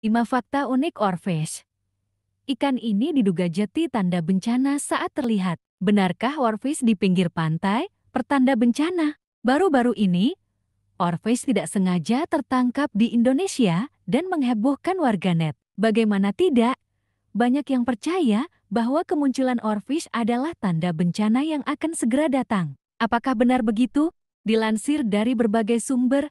5 fakta unik Oarfish. Ikan ini diduga jadi tanda bencana saat terlihat. Benarkah Oarfish di pinggir pantai pertanda bencana? Baru-baru ini, Oarfish tidak sengaja tertangkap di Indonesia dan menghebohkan warganet. Bagaimana tidak? Banyak yang percaya bahwa kemunculan Oarfish adalah tanda bencana yang akan segera datang. Apakah benar begitu? Dilansir dari berbagai sumber,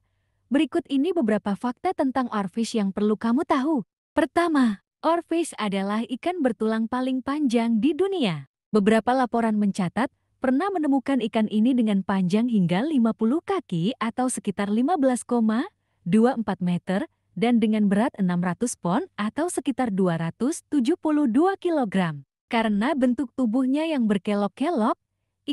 berikut ini beberapa fakta tentang Oarfish yang perlu kamu tahu. Pertama, Oarfish adalah ikan bertulang paling panjang di dunia. Beberapa laporan mencatat pernah menemukan ikan ini dengan panjang hingga 50 kaki atau sekitar 15,24 meter dan dengan berat 600 pon atau sekitar 272 kilogram. Karena bentuk tubuhnya yang berkelok-kelok,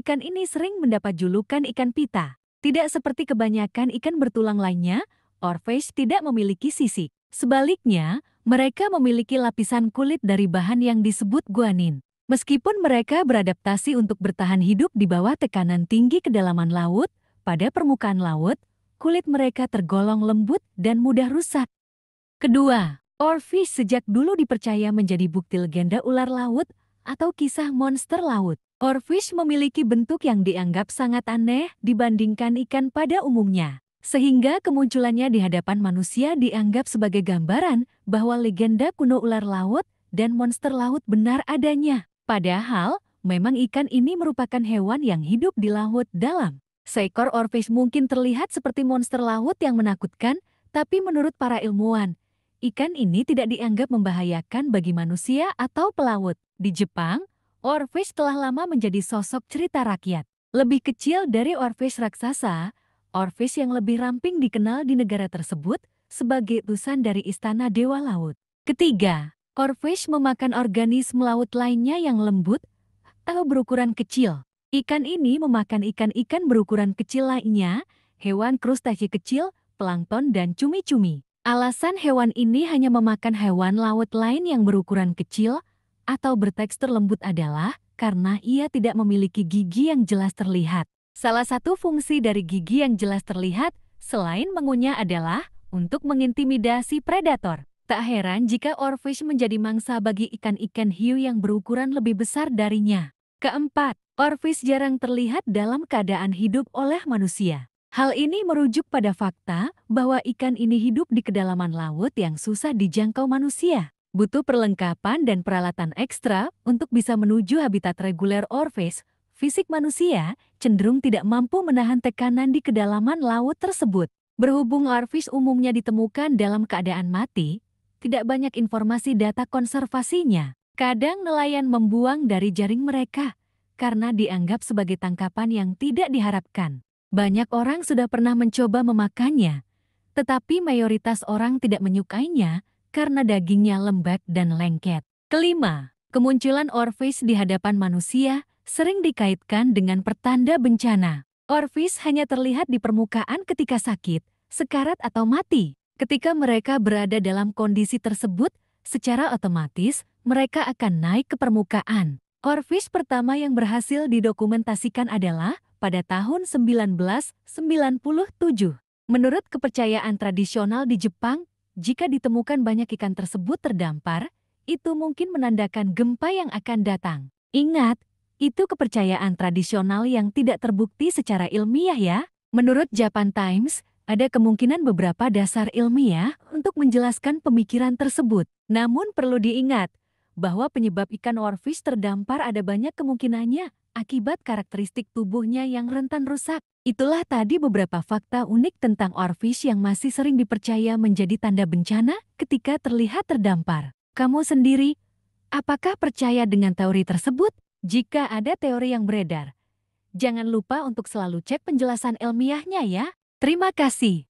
ikan ini sering mendapat julukan ikan pita. Tidak seperti kebanyakan ikan bertulang lainnya, Oarfish tidak memiliki sisik. Sebaliknya, mereka memiliki lapisan kulit dari bahan yang disebut guanin. Meskipun mereka beradaptasi untuk bertahan hidup di bawah tekanan tinggi kedalaman laut, pada permukaan laut, kulit mereka tergolong lembut dan mudah rusak. Kedua, Oarfish sejak dulu dipercaya menjadi bukti legenda ular laut atau kisah monster laut. Oarfish memiliki bentuk yang dianggap sangat aneh dibandingkan ikan pada umumnya. Sehingga kemunculannya di hadapan manusia dianggap sebagai gambaran bahwa legenda kuno ular laut dan monster laut benar adanya. Padahal, memang ikan ini merupakan hewan yang hidup di laut dalam. Seekor Oarfish mungkin terlihat seperti monster laut yang menakutkan, tapi menurut para ilmuwan, ikan ini tidak dianggap membahayakan bagi manusia atau pelaut. Di Jepang, Oarfish telah lama menjadi sosok cerita rakyat. Lebih kecil dari Oarfish raksasa, Oarfish yang lebih ramping dikenal di negara tersebut sebagai utusan dari istana dewa laut. Ketiga, Oarfish memakan organisme laut lainnya yang lembut atau berukuran kecil. Ikan ini memakan ikan-ikan berukuran kecil lainnya, hewan krustase kecil, plankton, dan cumi-cumi. Alasan hewan ini hanya memakan hewan laut lain yang berukuran kecil atau bertekstur lembut adalah karena ia tidak memiliki gigi yang jelas terlihat. Salah satu fungsi dari gigi yang jelas terlihat selain mengunyah adalah untuk mengintimidasi predator. Tak heran jika Oarfish menjadi mangsa bagi ikan-ikan hiu yang berukuran lebih besar darinya. Keempat, Oarfish jarang terlihat dalam keadaan hidup oleh manusia. Hal ini merujuk pada fakta bahwa ikan ini hidup di kedalaman laut yang susah dijangkau manusia. Butuh perlengkapan dan peralatan ekstra untuk bisa menuju habitat reguler Oarfish. Fisik manusia cenderung tidak mampu menahan tekanan di kedalaman laut tersebut. Berhubung Oarfish umumnya ditemukan dalam keadaan mati, tidak banyak informasi data konservasinya. Kadang nelayan membuang dari jaring mereka karena dianggap sebagai tangkapan yang tidak diharapkan. Banyak orang sudah pernah mencoba memakannya, tetapi mayoritas orang tidak menyukainya karena dagingnya lembek dan lengket. Kelima, kemunculan Oarfish di hadapan manusia sering dikaitkan dengan pertanda bencana. Oarfish hanya terlihat di permukaan ketika sakit, sekarat atau mati. Ketika mereka berada dalam kondisi tersebut, secara otomatis mereka akan naik ke permukaan. Oarfish pertama yang berhasil didokumentasikan adalah pada tahun 1997. Menurut kepercayaan tradisional di Jepang, jika ditemukan banyak ikan tersebut terdampar, itu mungkin menandakan gempa yang akan datang. Ingat, itu kepercayaan tradisional yang tidak terbukti secara ilmiah ya. Menurut Japan Times, ada kemungkinan beberapa dasar ilmiah untuk menjelaskan pemikiran tersebut. Namun perlu diingat, bahwa penyebab ikan Oarfish terdampar ada banyak kemungkinannya akibat karakteristik tubuhnya yang rentan rusak. Itulah tadi beberapa fakta unik tentang Oarfish yang masih sering dipercaya menjadi tanda bencana ketika terlihat terdampar. Kamu sendiri, apakah percaya dengan teori tersebut? Jika ada teori yang beredar, jangan lupa untuk selalu cek penjelasan ilmiahnya ya. Terima kasih.